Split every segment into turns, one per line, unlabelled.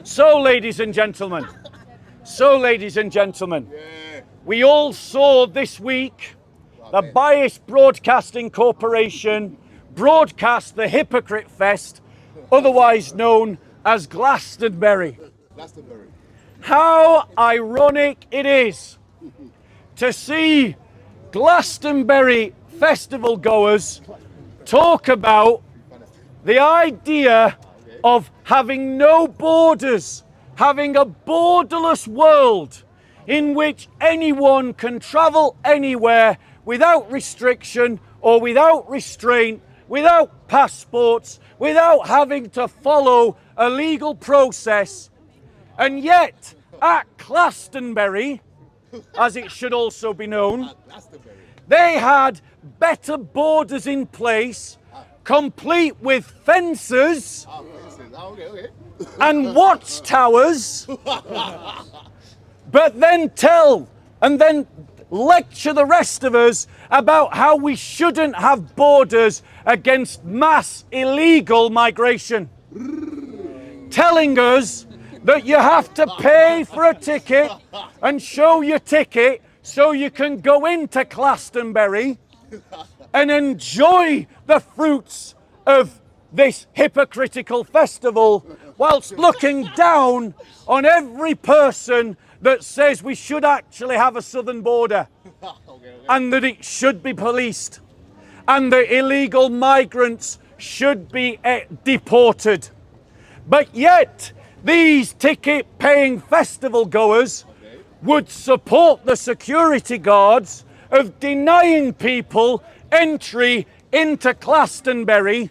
So, ladies and gentlemen, we all saw this week the Biased Broadcasting Corporation broadcast the Hypocrite Fest, otherwise known as Glastonbury. How ironic it is to see Glastonbury festival goers talk about the idea of having no borders, having a borderless world in which anyone can travel anywhere without restriction or without restraint, without passports, without having to follow a legal process. And yet, at Glastonbury, as it should also be known, they had better borders in place, complete with fences and watchtowers, but then lecture the rest of us about how we shouldn't have borders against mass illegal migration, telling us that you have to pay for a ticket and show your ticket so you can go into Glastonbury and enjoy the fruits of this hypocritical festival, whilst looking down on every person that says we should actually have a southern border and that it should be policed and that illegal migrants should be deported. But yet, these ticket-paying festival goers would support the security guards of denying people entry into Glastonbury,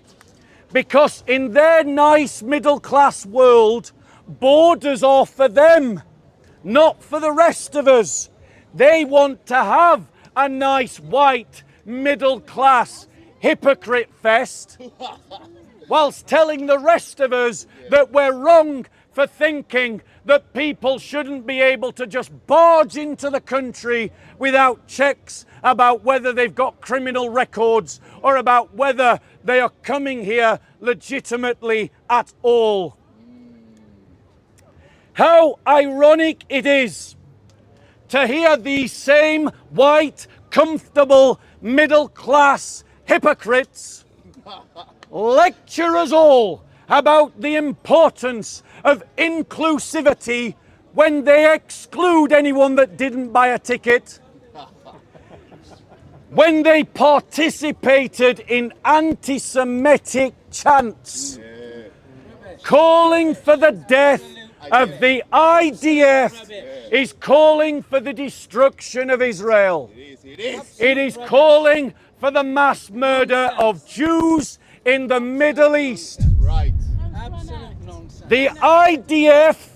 because in their nice middle-class world, borders are for them, not for the rest of us. They want to have a nice white middle-class hypocrite fest, whilst telling the rest of us that we're wrong for thinking that people shouldn't be able to just barge into the country without checks about whether they've got criminal records or about whether they are coming here legitimately at all. How ironic it is to hear these same white, comfortable, middle-class hypocrites lecture us all about the importance of inclusivity when they exclude anyone that didn't buy a ticket, when they participated in anti-Semitic chants, calling for the death of the IDF, is calling for the destruction of Israel. It is calling for the mass murder of Jews in the Middle East. The IDF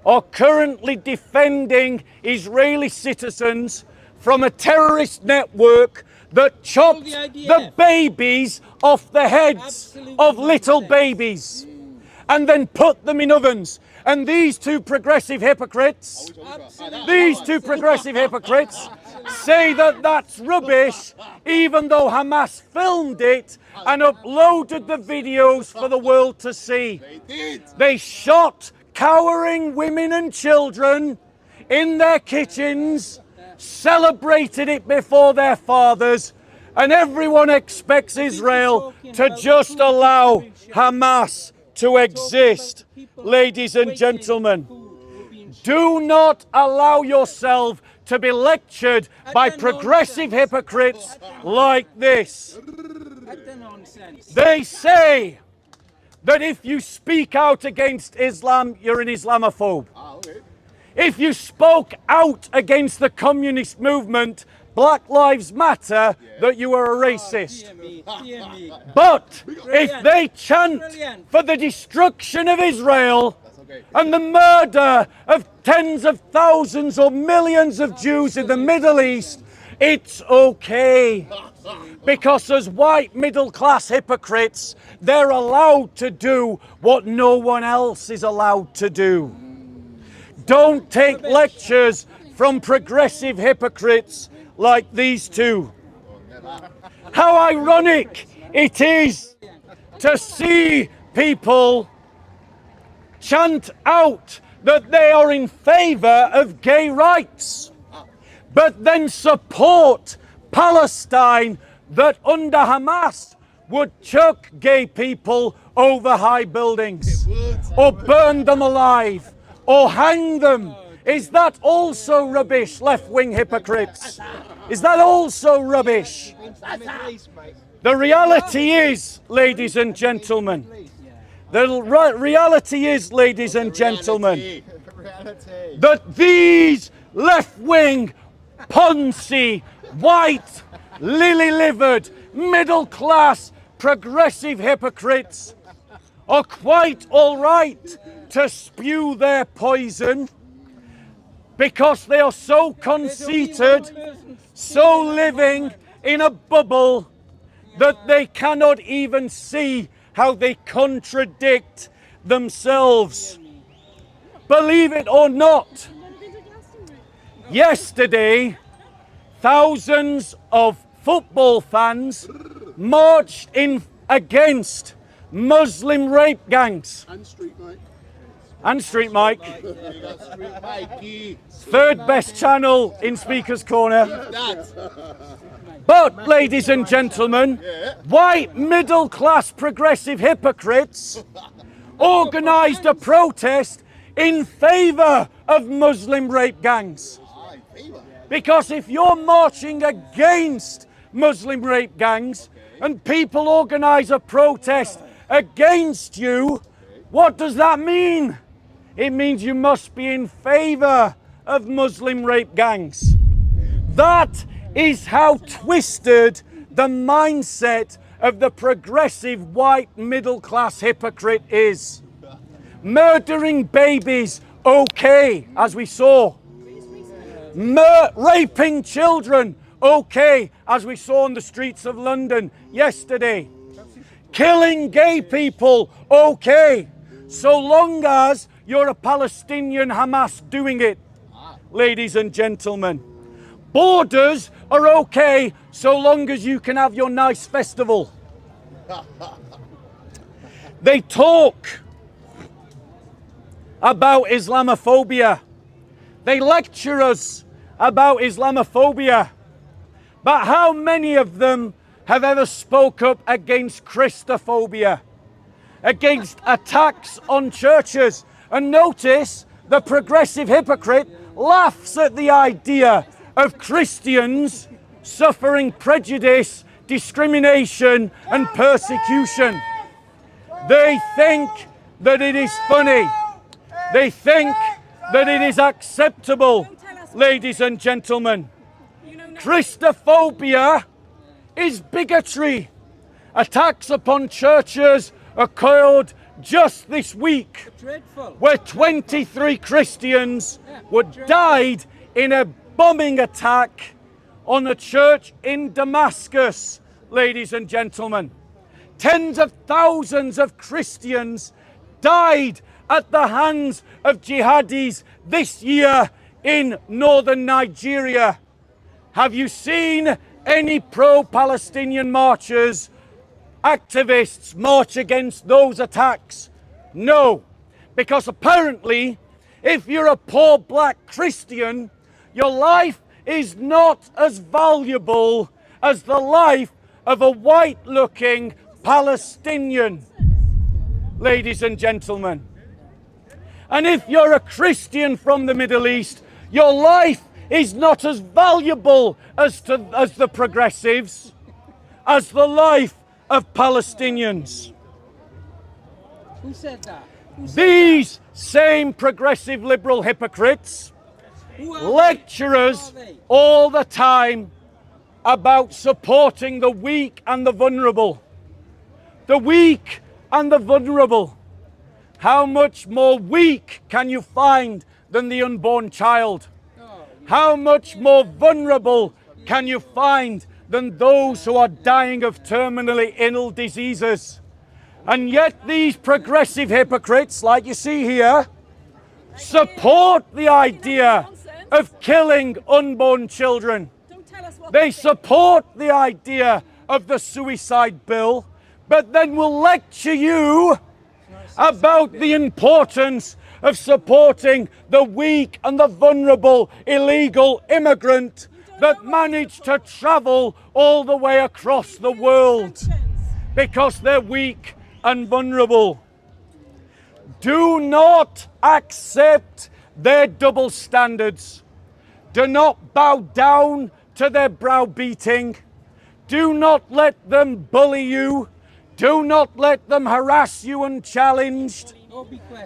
are currently defending Israeli citizens from a terrorist network that chopped the babies off the heads of little babies and then put them in ovens. And these two progressive hypocrites say that that's rubbish, even though Hamas filmed it and uploaded the videos for the world to see. They shot cowering women and children in their kitchens, celebrated it before their fathers, and everyone expects Israel to just allow Hamas to exist. Ladies and gentlemen, do not allow yourself to be lectured by progressive hypocrites like this. They say that if you speak out against Islam, you're an Islamophobe. If you spoke out against the communist movement, Black Lives Matter, that you are a racist. But if they chant for the destruction of Israel and the murder of tens of thousands or millions of Jews in the Middle East, it's okay. Because as white middle-class hypocrites, they're allowed to do what no one else is allowed to do. Don't take lectures from progressive hypocrites like these two. How ironic it is to see people chant out that they are in favor of gay rights, but then support Palestine that under Hamas would chuck gay people over high buildings or burn them alive or hang them. Is that also rubbish, left-wing hypocrites? Is that also rubbish? The reality is, ladies and gentlemen, that these left-wing, poncy, white, lily-livered, middle-class, progressive hypocrites are quite all right to spew their poison because they are so conceited, so living in a bubble that they cannot even see how they contradict themselves. Believe it or not, yesterday, thousands of football fans marched in against Muslim rape gangs. And Street Mike. Third best channel in Speaker's Corner. But, ladies and gentlemen, white middle-class progressive hypocrites organised a protest in favour of Muslim rape gangs. Because if you're marching against Muslim rape gangs and people organise a protest against you, what does that mean? It means you must be in favour of Muslim rape gangs. That is how twisted the mindset of the progressive white middle-class hypocrite is. Murdering babies, okay, as we saw. Raping children, okay, as we saw on the streets of London yesterday. Killing gay people, okay, so long as you're a Palestinian Hamas doing it, ladies and gentlemen. Borders are okay so long as you can have your nice festival. They talk about Islamophobia. They lecture us about Islamophobia. But how many of them have ever spoke up against Christophobia, against attacks on churches? And notice the progressive hypocrite laughs at the idea of Christians suffering prejudice, discrimination and persecution. They think that it is funny. They think that it is acceptable, ladies and gentlemen. Christophobia is bigotry. Attacks upon churches occurred just this week, where 23 Christians died in a bombing attack on a church in Damascus, ladies and gentlemen. Tens of thousands of Christians died at the hands of jihadis this year in northern Nigeria. Have you seen any pro-Palestinian marchers, activists march against those attacks? No, because apparently if you're a poor black Christian, your life is not as valuable as the life of a white-looking Palestinian, ladies and gentlemen. And if you're a Christian from the Middle East, your life is not as valuable as the progressives, as the life of Palestinians.
Who said that?
These same progressive liberal hypocrites lecture us all the time about supporting the weak and the vulnerable. The weak and the vulnerable. How much more weak can you find than the unborn child? How much more vulnerable can you find than those who are dying of terminally ill diseases? And yet these progressive hypocrites, like you see here, support the idea of killing unborn children. They support the idea of the suicide bill, but then will lecture you about the importance of supporting the weak and the vulnerable illegal immigrant that managed to travel all the way across the world because they're weak and vulnerable. Do not accept their double standards. Do not bow down to their browbeating. Do not let them bully you. Do not let them harass you unchallenged.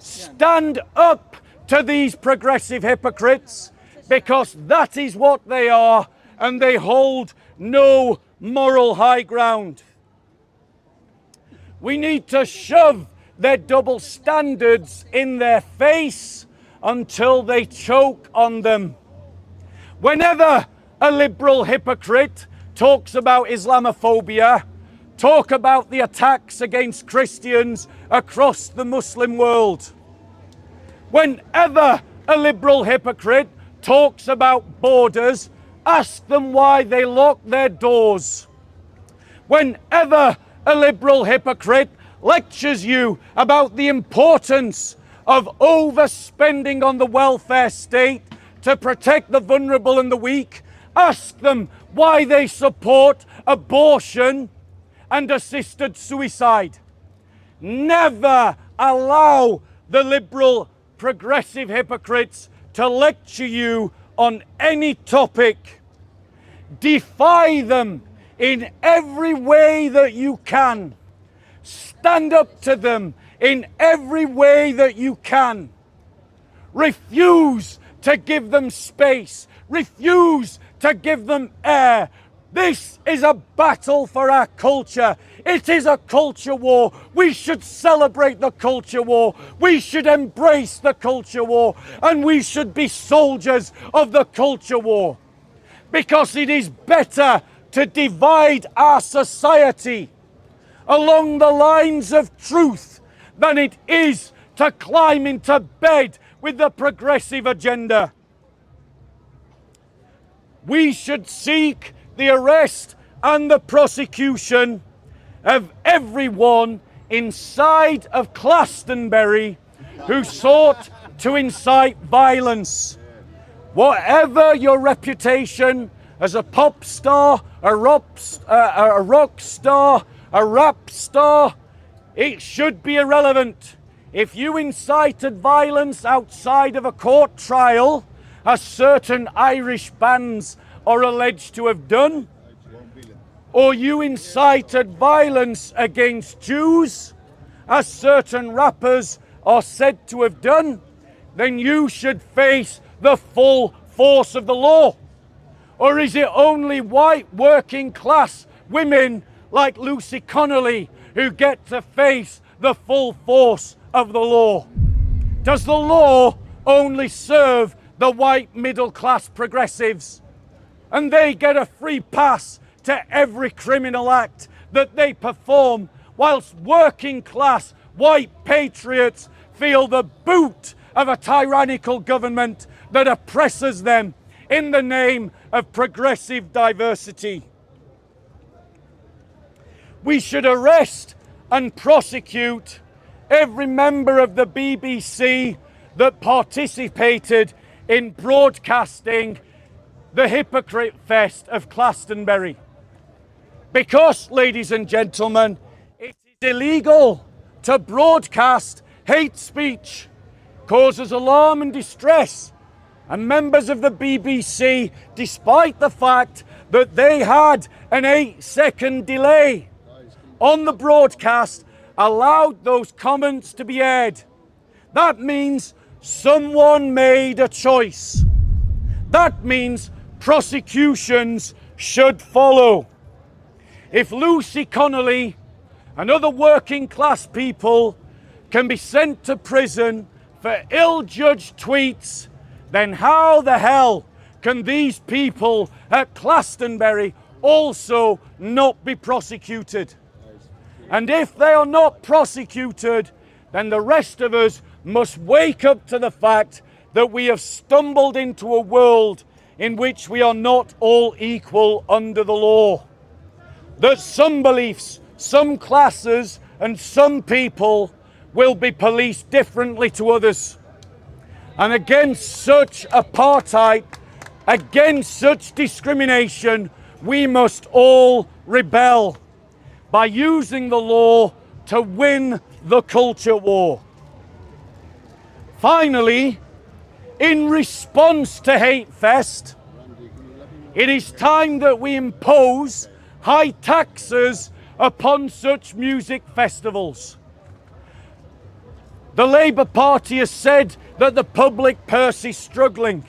Stand up to these progressive hypocrites, because that is what they are, and they hold no moral high ground. We need to shove their double standards in their face until they choke on them. Whenever a liberal hypocrite talks about Islamophobia, talk about the attacks against Christians across the Muslim world. Whenever a liberal hypocrite talks about borders, ask them why they lock their doors. Whenever a liberal hypocrite lectures you about the importance of overspending on the welfare state to protect the vulnerable and the weak, ask them why they support abortion and assisted suicide. Never allow the liberal progressive hypocrites to lecture you on any topic. Defy them in every way that you can. Stand up to them in every way that you can. Refuse to give them space. Refuse to give them air. This is a battle for our culture. It is a culture war. We should celebrate the culture war. We should embrace the culture war. And we should be soldiers of the culture war. Because it is better to divide our society along the lines of truth than it is to climb into bed with the progressive agenda. We should seek the arrest and the prosecution of everyone inside of Glastonbury who sought to incite violence. Whatever your reputation as a pop star, a rock star, a rap star, it should be irrelevant. If you incited violence outside of a court trial, as certain Irish bands are alleged to have done, or you incited violence against Jews, as certain rappers are said to have done, then you should face the full force of the law. Or is it only white working class women like Lucy Connolly who get to face the full force of the law? Does the law only serve the white middle class progressives, and they get a free pass to every criminal act that they perform, whilst working class white patriots feel the boot of a tyrannical government that oppresses them in the name of progressive diversity? We should arrest and prosecute every member of the BBC that participated in broadcasting the Hypocrite Fest of Glastonbury. Because, ladies and gentlemen, it is illegal to broadcast hate speech, causes alarm and distress. And members of the BBC, despite the fact that they had an 8-second delay on the broadcast, allowed those comments to be aired. That means someone made a choice. That means prosecutions should follow. If Lucy Connolly and other working class people can be sent to prison for ill-judged tweets, then how the hell can these people at Glastonbury also not be prosecuted? And if they are not prosecuted, then the rest of us must wake up to the fact that we have stumbled into a world in which we are not all equal under the law. That some beliefs, some classes, and some people will be policed differently to others. And against such apartheid, against such discrimination, we must all rebel by using the law to win the culture war. Finally, in response to Hate Fest, it is time that we impose high taxes upon such music festivals. The Labour Party has said that the public purse is struggling.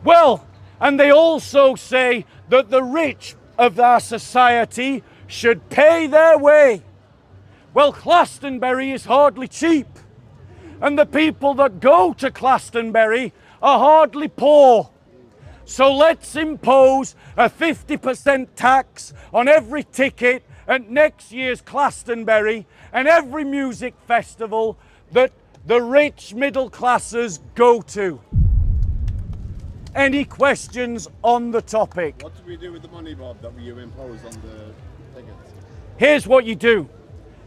Well, and they also say that the rich of our society should pay their way. Well, Glastonbury is hardly cheap, and the people that go to Glastonbury are hardly poor. So let's impose a 50% tax on every ticket at next year's Glastonbury and every music festival that the rich middle classes go to. Any questions on the topic?
What do we do with the money, Bob, that you impose on the tickets?
Here's what you do.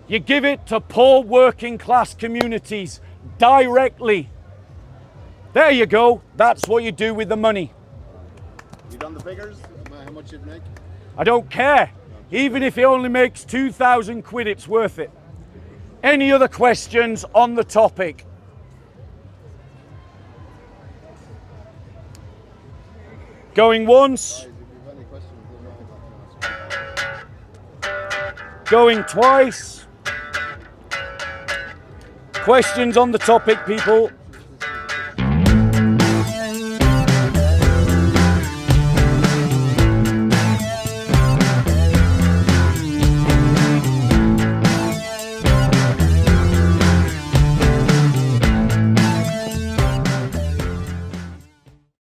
You give it to poor working class communities directly. There you go. That's what you do with the money.
You done the figures? How much you'd make?
I don't care. Even if it only makes 2,000 quid, it's worth it. Any other questions on the topic? Going once. Going twice. Questions on the topic, people?